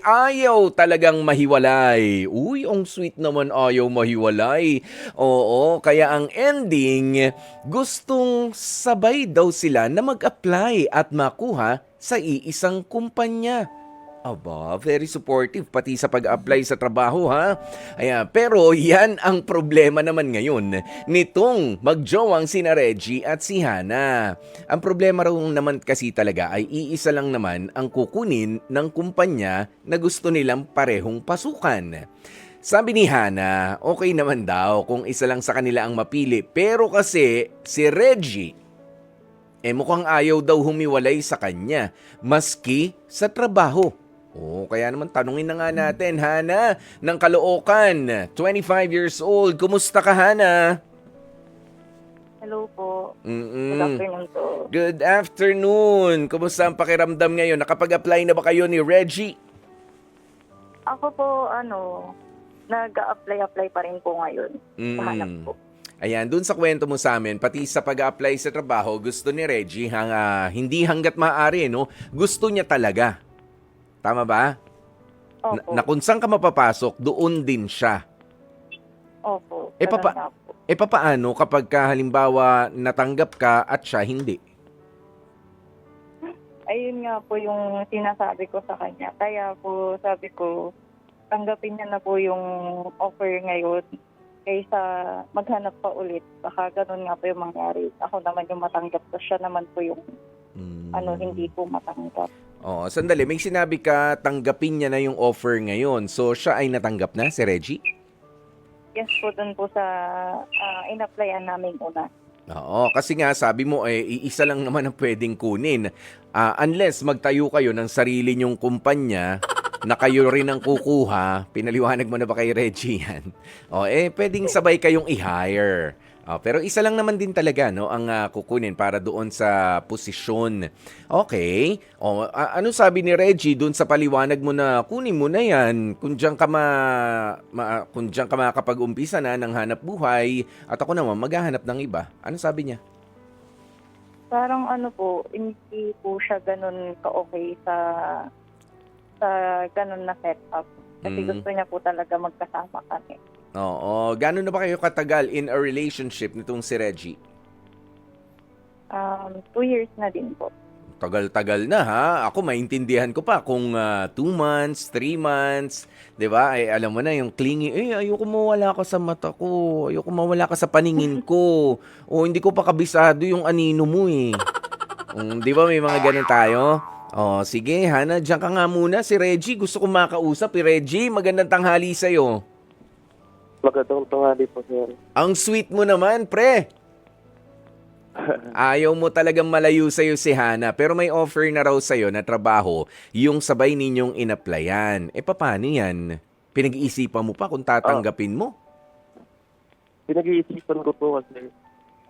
Ayaw talagang mahiwalay. Uy, ang sweet naman ayaw mahiwalay. Oo, kaya ang ending, gustong sabay daw sila na mag-apply at makuha sa iisang kumpanya. Aba, very supportive pati sa pag-apply sa trabaho ha. Ayan, pero yan ang problema naman ngayon nitong magjowang sina Reggie at si Hana. Ang problema raw naman kasi talaga ay iisa lang naman ang kukunin ng kumpanya na gusto nilang parehong pasukan. Sabi ni Hana, okay naman daw kung isa lang sa kanila ang mapili. Pero kasi si Reggie, mukhang ayaw daw humiwalay sa kanya, maski sa trabaho. Kaya naman tanungin na nga natin, Hana, ng Caloocan, 25 years old. Kumusta ka, Hana? Hello po. Good Mm-mm. afternoon po. Good afternoon. Kumusta ang pakiramdam ngayon? Nakapag-apply na ba kayo ni Reggie? Ako po, nag-a-apply pa rin po ngayon. Pahanap Mm. po. Ayan, dun sa kwento mo sa amin, pati sa pag-apply sa trabaho, gusto ni Reggie, hindi hanggat maaari, no? Gusto niya talaga. Tama ba? Na Opo. kung saan ka mapapasok, doon din siya. Opo. E, Ganun papa, nga po. papaano kapag halimbawa natanggap ka at siya hindi? Ayun nga po yung sinasabi ko sa kanya. Kaya po sabi ko, tanggapin niya na po yung offer ngayon kaysa maghanap pa ulit. Baka ganun nga po yung mangyari. Ako naman yung matanggap. So siya naman po yung hindi po matanggap. Oo, sandali. May sinabi ka, tanggapin niya na yung offer ngayon. So, siya ay natanggap na, si Reggie? Yes po, dun po sa in-applyan namin una. Oo, kasi nga sabi mo, iisa lang naman ang pwedeng kunin. Unless magtayo kayo ng sarili nyong kumpanya na kayo rin ang kukuha, pinaliwanag mo na ba kay Reggie yan? Pwedeng sabay kayong i-hire. Pero isa lang naman din talaga no ang kukunin para doon sa posisyon. Okay. Ano sabi ni Reggie doon sa paliwanag mo na kunin mo na yan kung diyan ka kung diyan ka makakapag-umpisa na ng hanap buhay at ako naman maghahanap ng iba. Ano sabi niya? Parang po, hindi po siya ganun ka-okay sa ganun na setup. Kasi gusto niya po talaga magkasama kami. Oo. Gano'n na ba kayo katagal in a relationship nitong si Reggie? 2 years na din po. Tagal-tagal na ha. Ako maintindihan ko pa kung 2 months, 3 months, 'di ba? Alam mo na yung clingy, ayoko mawala ka sa mata ko. Ayoko mawala ka sa paningin ko. Hindi ko pa kabisado yung anino mo eh. 'Di ba may mga ganun tayo? Sige, Hana, diyan ka nga muna. Si Reggie, gusto kong makausap. Reggie, magandang tanghali sa'yo. Magandang tanghali po, sir. Ang sweet mo naman, pre. Ayaw mo talagang malayo sa'yo si Hana, pero may offer na raw sa'yo na trabaho, yung sabay ninyong in-applyan. Paano yan? Pinag-iisipan mo pa kung tatanggapin mo? Pinag-iisipan ko po kasi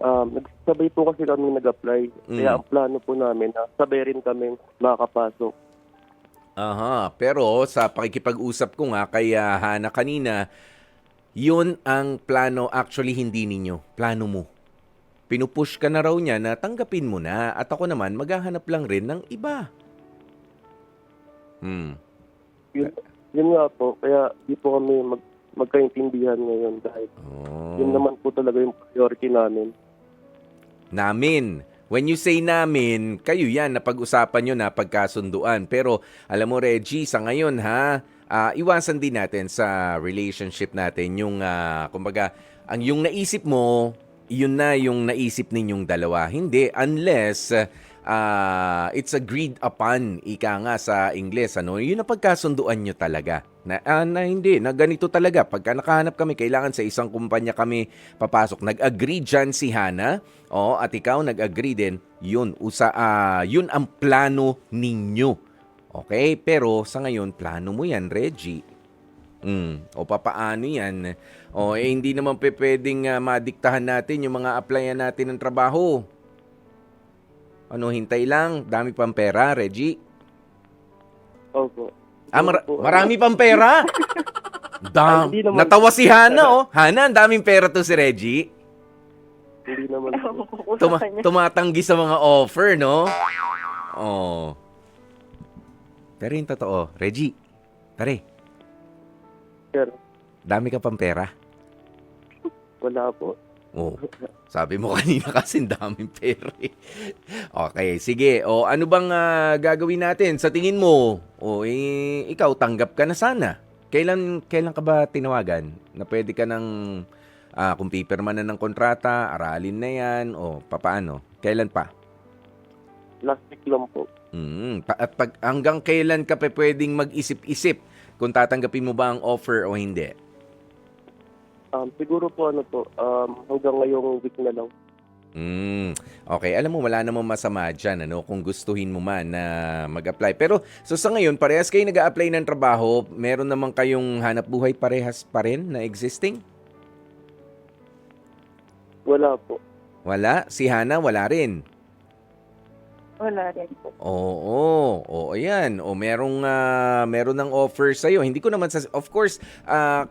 nagsabay po kasi kami nag-apply. Kaya ang plano po namin na sabay rin kami makakapasok. Aha, pero sa pakikipag-usap ko nga kay Hana kanina, yun ang plano, actually hindi ninyo, plano mo. Pinupush ka na raw niya na tanggapin mo na at ako naman maghahanap lang rin ng iba. Yun nga po, kaya di po kami magkaintindihan ngayon dahil yun naman po talaga yung priority namin. Namin. When you say namin, kayo yan, napag-usapan nyo na pagkasunduan. Pero alam mo Reggie, sa ngayon iwasan din natin sa relationship natin yung, kumbaga, yung naisip mo, yun na yung naisip ninyong dalawa. Hindi, unless it's agreed upon, ika nga sa Ingles, yun ang pagkasunduan nyo talaga. Na hindi, na ganito talaga. Pagka nakahanap kami, kailangan sa isang kumpanya kami papasok. Nag-agree dyan si Hana, at ikaw nag-agree din, yun ang plano ninyo. Okay? Pero sa ngayon, plano mo yan, Reggie. Papaano yan? Hindi naman pwedeng madiktahan natin yung mga applyan natin ng trabaho. Hintay lang. Dami pang pera, Reggie. Opo. Marami pang pera? Hindi naman. Natawa si Hana, Hana, ang daming pera to si Reggie. Hindi naman po. Tumatanggi sa mga offer, no? Pero yung totoo, Reggie, Pare, Sir, dami ka pang pera. wala po. Oh, sabi mo kanina kasi daming pera eh. Okay, sige. O ano bang gagawin natin sa tingin mo? O ikaw tanggap ka na sana. Kailan ka ba tinawagan na pwede ka ng kung pipirma na ng kontrata, aralin na 'yan o papaano? Kailan pa? Last week lang po. At hanggang kailan ka pa pwedeng mag-isip-isip kung tatanggapin mo ba ang offer o hindi? Siguro po hanggang ngayong week na lang. Okay, alam mo wala namang masama diyan ano kung gustuhin mo man na mag-apply. Pero so sa ngayon parehas kayo nag-a-apply ng trabaho, meron naman kayong hanap buhay parehas pa rin na existing? Wala po. Wala? Si Hana wala rin. Wala rin po. Oo, ayan. O meron ng offer sa iyo. Hindi ko naman of course,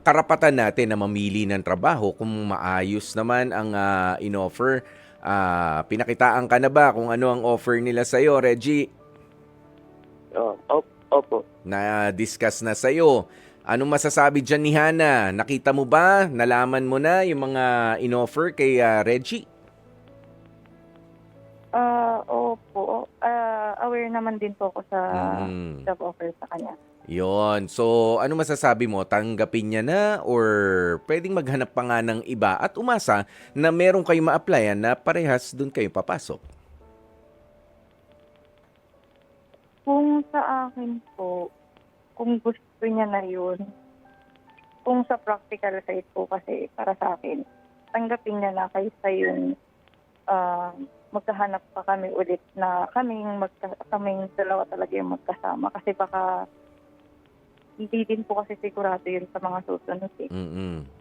karapatan natin na mamili ng trabaho kung maayos naman ang in-offer. Pinakitaan ka na ba kung ano ang offer nila sa iyo, Reggie? Opo. Na-discuss na sa iyo. Anong masasabi diyan ni Hana? Nakita mo ba? Nalaman mo na yung mga in-offer kay Reggie? Opo. Aware naman din po ako sa job offer sa kanya. Yon. So, ano masasabi mo? Tanggapin niya na or pwedeng maghanap pa nga ng iba at umasa na meron kayo ma-applyan na parehas doon kayo papasok? Kung sa akin po, kung gusto niya na yun, kung sa practical side po kasi para sa akin, tanggapin niya na kaysa yung magkahanap pa kami ulit na kaming dalawa talaga yung magkasama. Kasi baka hindi din po kasi sigurado yun sa mga susunod eh.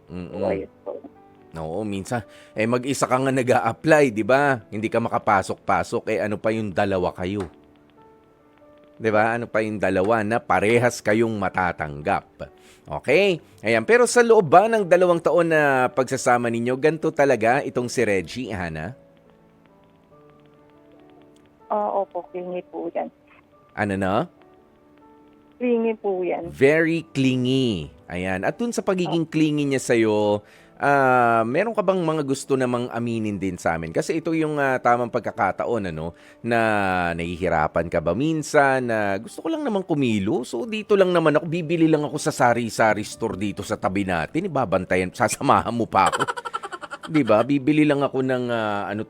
So, ayun po. Oo, minsan mag-isa ka nga nag-a-apply, 'di ba? Hindi ka makapasok-pasok ano pa yung dalawa kayo? 'Di ba? Ano pa yung dalawa na parehas kayong matatanggap? Okay? Ayan, pero sa loob ba ng 2 taon na pagsasama ninyo, ganito talaga itong si Reggie, Hana? Opo, clingy po yan. Ano na? Clingy po yan. Very clingy. Ayan. At dun sa pagiging clingy niya sa'yo, meron ka bang mga gusto namang aminin din sa amin? Kasi ito yung tamang pagkakataon, ano, na nahihirapan ka ba minsan, na gusto ko lang namang kumilo. So, dito lang naman ako, bibili lang ako sa sari-sari store dito sa tabi natin. Ibabantayan, sasamahan mo pa ako. 'Di ba? Bibili lang ako ng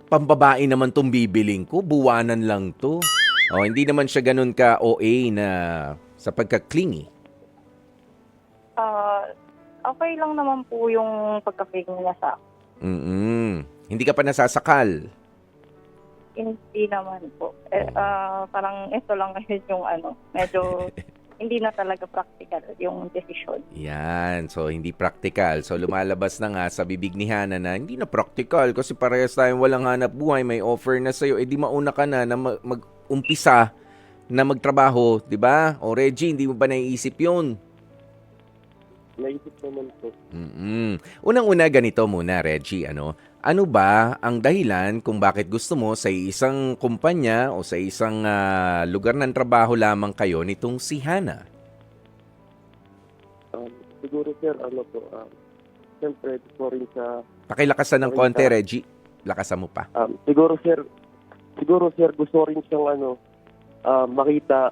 pambabae naman tong bibiling ko, buwanan lang 'to. Hindi naman siya ganun ka OA na sa pagka-clingy. Okay lang naman po yung pagka-clingy niya sa akin. Hindi ka pa nasasakal. Hindi naman po. Parang ito lang ngayon yung medyo hindi na talaga practical yung decision. Yan. So, hindi practical. So, lumalabas na nga sa bibig ni Hana na hindi na practical kasi parehas tayong walang hanap buhay, may offer na sa'yo. Di mauna ka na mag-umpisa na magtrabaho, di ba? O Reggie, hindi mo ba naiisip yun? Naisip naman po. Unang-una ganito muna, Reggie, ano ba ang dahilan kung bakit gusto mo sa isang kumpanya o sa isang lugar ng trabaho lamang kayo nitong si Hana? Siguro sir, siyempre gusto rin sa... Pakilakasan ng konti, Reggie. Lakasan mo pa. Siguro sir gusto rin siyang makita,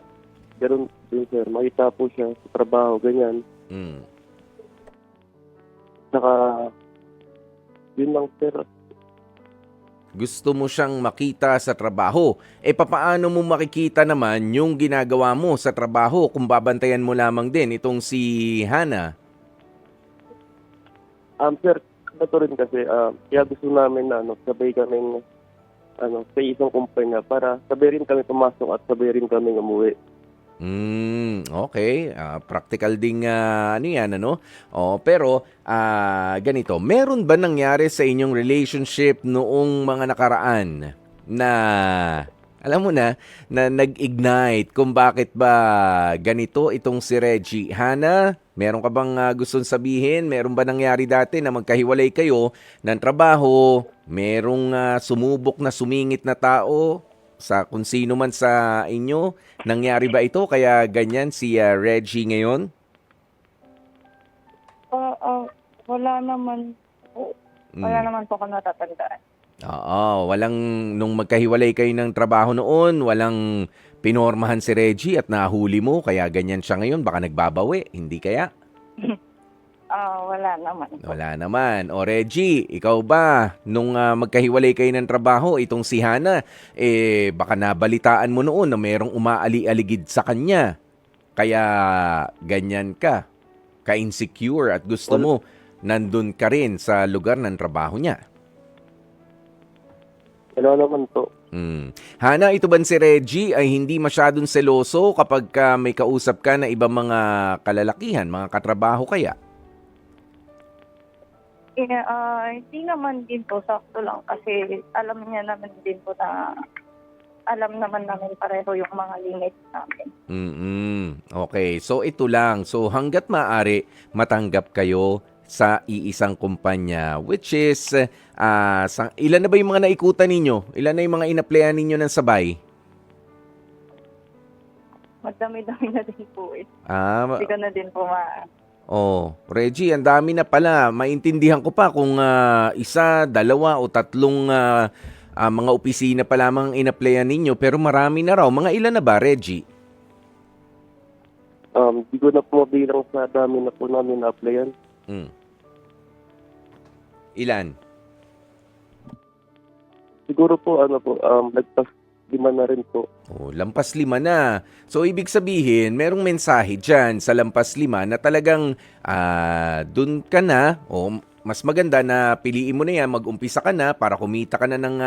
ganun din sir, makita po siya sa trabaho, ganyan. Saka, yun lang sir. Gusto mo siyang makita sa trabaho. Papaano mo makikita naman yung ginagawa mo sa trabaho kung babantayan mo lamang din itong si Hana? Sir, ito rin kasi, kaya gusto namin na sabay kaming sa isang kumpanya para sabay rin kami pumasok at sabay rin kami umuwi. Okay. Practical ding yan, ano? Pero ganito, meron ba nangyari sa inyong relationship noong mga nakaraan na alam mo na nag-ignite kung bakit ba ganito itong si Reggie? Hana, meron ka bang gustong sabihin? Meron ba nangyari dati na magkahiwalay kayo ng trabaho? Merong sumubok na sumingit na tao sa kung sino man sa inyo? Nangyari ba ito kaya ganyan si Reggie ngayon? Wala naman po. Wala naman po ako natatandaan. Oo, nung magkahiwalay kayo ng trabaho noon, walang pinormahan si Reggie at nahuli mo, kaya ganyan siya ngayon, baka nagbabawi, hindi kaya? Wala naman po. Wala naman. O Reggie, ikaw ba, nung magkahiwalay kayo ng trabaho, itong si Hana, baka nabalitaan mo noon na merong umaali-aligid sa kanya. Kaya ganyan ka-insecure at gusto mo nandun ka rin sa lugar ng trabaho niya. Wala naman po. Hana, ito ba si Reggie ay hindi masyadong seloso kapag may kausap ka na ibang mga kalalakihan, mga katrabaho kaya? Hindi naman din po, sakto lang kasi alam niya naman din po na alam naman namin pareho yung mga limits namin. Okay, so ito lang. So hanggat maaari, matanggap kayo sa iisang kumpanya, which is, ilan na ba yung mga naikutan ninyo? Ilan na yung mga inapplyan ninyo ng sabay? Madami-dami na din po eh. Ah, Hindi ko na din po Reggie, ang dami na pala. Maintindihan ko pa kung isa, dalawa o tatlong mga opisina pa lamang inapplyan ninyo, pero marami na raw. Mga ilan na ba, Reggie? Di ko na po mabilang sa dami na po namin na-applyan. Ilan? Siguro po, nagpas 5 na rin po. Lampas 5 na. So, ibig sabihin, merong mensahe dyan sa lampas 5 na talagang dun ka na, mas maganda na piliin mo na yan, mag-umpisa ka na para kumita ka na ng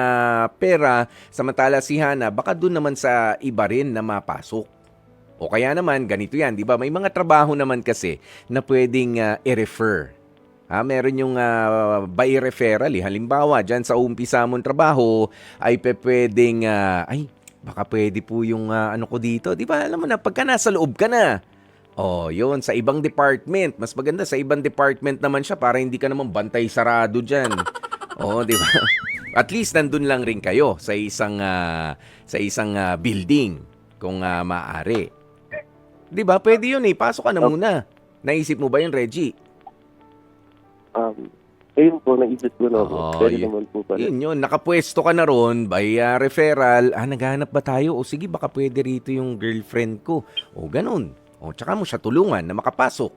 pera. Samantala si Hana, baka dun naman sa iba rin na mapasok. O kaya naman, ganito yan, di ba? May mga trabaho naman kasi na pwedeng i-refer. Meron yung by referral. Halimbawa, dyan sa umpisa mong trabaho, ay pwedeng, baka pwede po yung ano ko dito. Di ba, alam mo na, pagka nasa loob ka na, yun, sa ibang department. Mas maganda, sa ibang department naman siya para hindi ka naman bantay sarado dyan. Di ba? At least nandun lang rin kayo sa isang building kung maaari. Di ba? Pwede yun pasok ka na muna. Naisip mo ba yun, Reggie? Ayun po, naisip ko na po. Pwede naman po pala. Yun. Nakapwesto ka na ron by referral. Naghanap ba tayo? O sige, baka pwede rito yung girlfriend ko. O ganun. Tsaka mo siya tulungan na makapasok.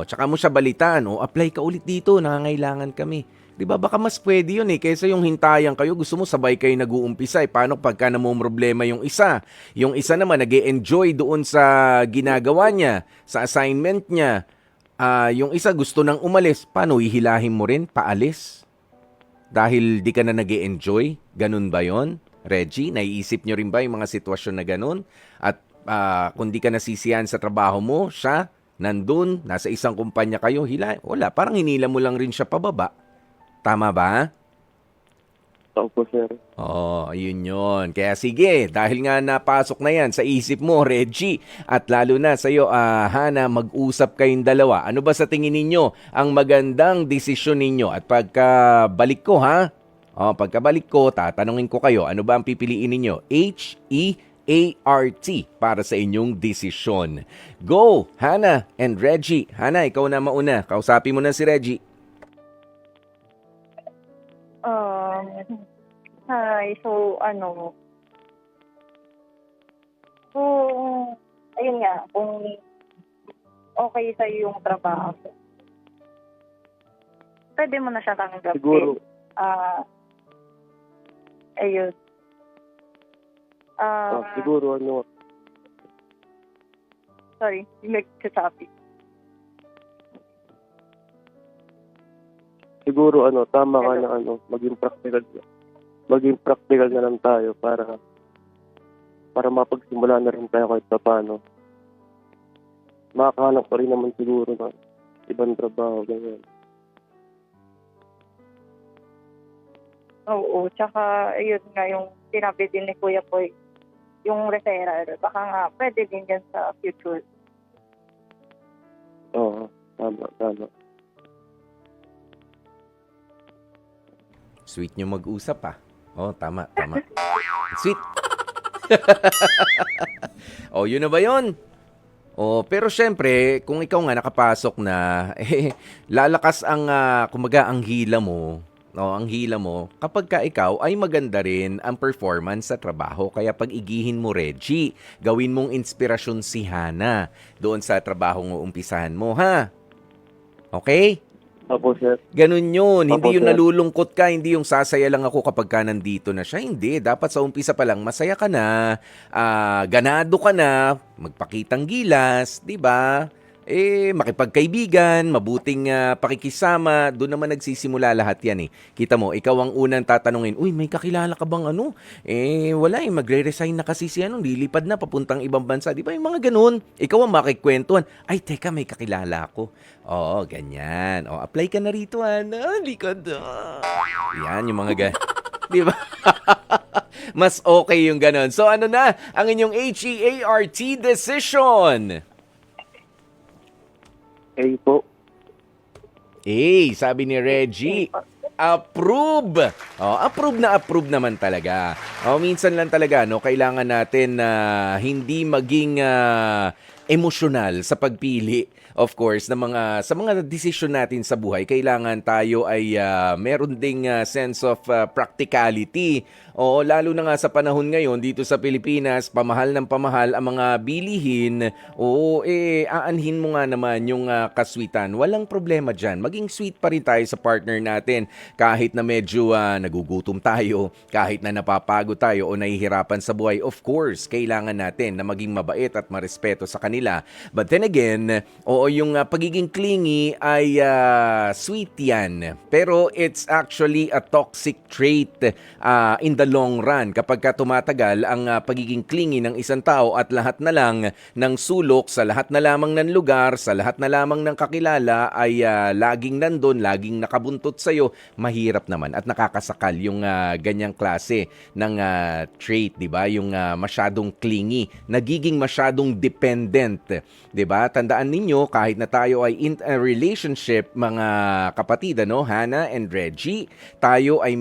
Tsaka mo siya balitaan. Apply ka ulit dito. Nangangailangan kami. Di ba? Baka mas pwede yun kaysa yung hintayan kayo. Gusto mo sabay kayo nag-uumpisa. Paano pagka namumroblema yung isa? Yung isa naman nag-e-enjoy doon sa ginagawa niya, sa assignment niya. Yung isa gusto nang umalis, paano hihilahin mo rin paalis? Dahil di ka na nag-e-enjoy? Ganun ba yon? Reggie, naiisip nyo rin ba yung mga sitwasyon na ganun? At kung di ka nasisiyan sa trabaho mo, siya, nandun, nasa isang kumpanya kayo, wala, parang hinila mo lang rin siya pababa. Tama ba? Opo, sir. Ayun yun. Kaya sige, dahil nga napasok na yan sa isip mo, Reggie, at lalo na sa'yo, Hana, mag-usap kayong dalawa. Ano ba sa tingin ninyo ang magandang desisyon ninyo? At pagkabalik ko, pagkabalik ko, tatanungin ko kayo, ano ba ang pipiliin ninyo? HEART para sa inyong desisyon. Go, Hana and Reggie. Hana, ikaw na mauna. Kausapin mo na si Reggie. Hi, ayun nga, kung okay sa'yo yung trabaho, pwede mo na siya tanggapin. Siguro. Ayun. Siguro, Sorry, yung nagsasabi. Siguro, tama ka na, maging practical na lang tayo para mapagsimula na rin tayo kahit paano. Makakahanap pa rin naman siguro ng ibang trabaho, ganyan. Oo, tsaka ayun nga yung sinabi din ni Kuya Boy, yung referral, baka nga pwede din yan sa future. Oo, tama. Sweet nyo mag-usap tama. Sweet. Yun na ba yun? Oh, pero syempre, kung ikaw nga nakapasok na, lalakas ang kumbaga ang hila mo. No, ang hila mo kapag ka ikaw ay maganda rin ang performance sa trabaho. Kaya pag-igihin mo, Reggie, gawin mong inspirasyon si Hana doon sa trabaho ng umpisahan mo, ha? Okay? Opo, sir. Ganun yun. Hindi Opo, yung sir. nalulungkot ka, hindi yung sasaya lang ako kapag ka nandito na siya. Hindi. Dapat sa umpisa pa lang, masaya ka na, ganado ka na, magpakitang gilas, di ba? Makipagkaibigan, mabuting pakikisama, doon naman nagsisimula lahat yan eh. Kita mo, ikaw ang unang tatanungin, uy, may kakilala ka bang ano? Wala eh, magre-resign na kasi si ano, lilipad na papuntang ibang bansa. Di ba yung mga ganun? Ikaw ang makikwentuhan, ay teka, may kakilala ako. Oo, ganyan. O, apply ka na rito, Ana. Likod. Yan, yung mga di ba? Mas okay yung ganun. So ano na, ang inyong HEART decision? Po. Sabi ni Reggie, approve. Approve naman talaga. Minsan lang talaga, no, kailangan natin na hindi maging emosyonal sa pagpili. Of course, sa mga decision natin sa buhay, kailangan tayo ay meron ding sense of practicality. Lalo na nga sa panahon ngayon dito sa Pilipinas, pamahal ng pamahal ang mga bilihin. Aanhin mo nga naman yung kaswitan. Walang problema dyan. Maging sweet pa rin tayo sa partner natin. Kahit na medyo nagugutom tayo, kahit na napapagod tayo o nahihirapan sa buhay, of course, kailangan natin na maging mabait at marespeto sa kanila. But then again, yung pagiging clingy ay sweet yan. Pero it's actually a toxic trait in the long run. Kapag ka tumatagal ang pagiging clingy ng isang tao at lahat na lang ng sulok, sa lahat na lamang ng lugar, sa lahat na lamang ng kakilala ay laging nandun, laging nakabuntot sa'yo, mahirap naman at nakakasakal yung ganyang klase ng trait, di ba? Yung masyadong clingy, nagiging masyadong dependent, di ba? Tandaan ninyo, kahit na tayo ay in a relationship, mga kapatid, ano, Hana and Reggie, tayo ay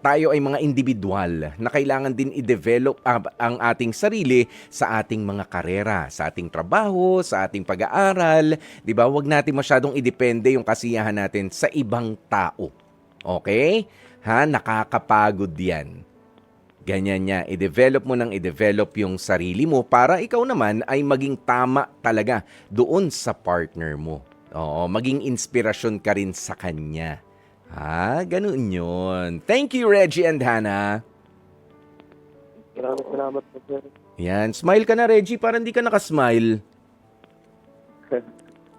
tayo ay mga individual na kailangan din i-develop ang ating sarili sa ating mga karera, sa ating trabaho, sa ating pag-aaral, 'di ba? Huwag natin masyadong idepende yung kasiyahan natin sa ibang tao. Okay? Nakakapagod 'yan. Ganyan niya, i-develop mo nang i-develop yung sarili mo para ikaw naman ay maging tama talaga doon sa partner mo. Maging inspirasyon ka rin sa kanya. Ganun yun. Thank you, Reggie and Hana. Maraming salamat po, sir. Yan, smile ka na, Reggie, para hindi ka nakasmile.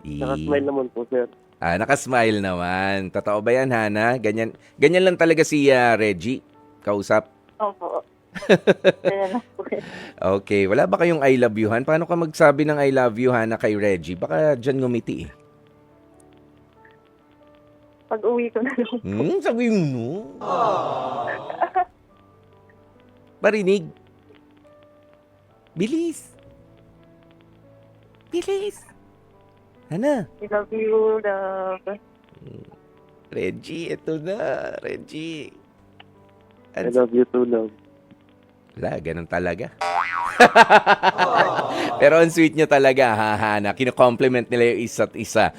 Nakasmile naman po, sir. Nakasmile naman. Totoo ba yan, Hana? Ganyan lang talaga si Reggie, kausap. Opo. Kaya na po. Okay, wala ba kayong I love you-han? Paano ka magsabi ng I love you, Hana, kay Reggie? Baka dyan ngumiti eh. Pag-uwi ko na lang. Sabi mo. Marinig. Bilis. Bilis. Hana. I love you, love. Reggie, ito na. Reggie. I love you too, love. Wala, ganun talaga. Pero ang sweet nyo talaga, Hana. Kino-compliment nila yung isa't isa.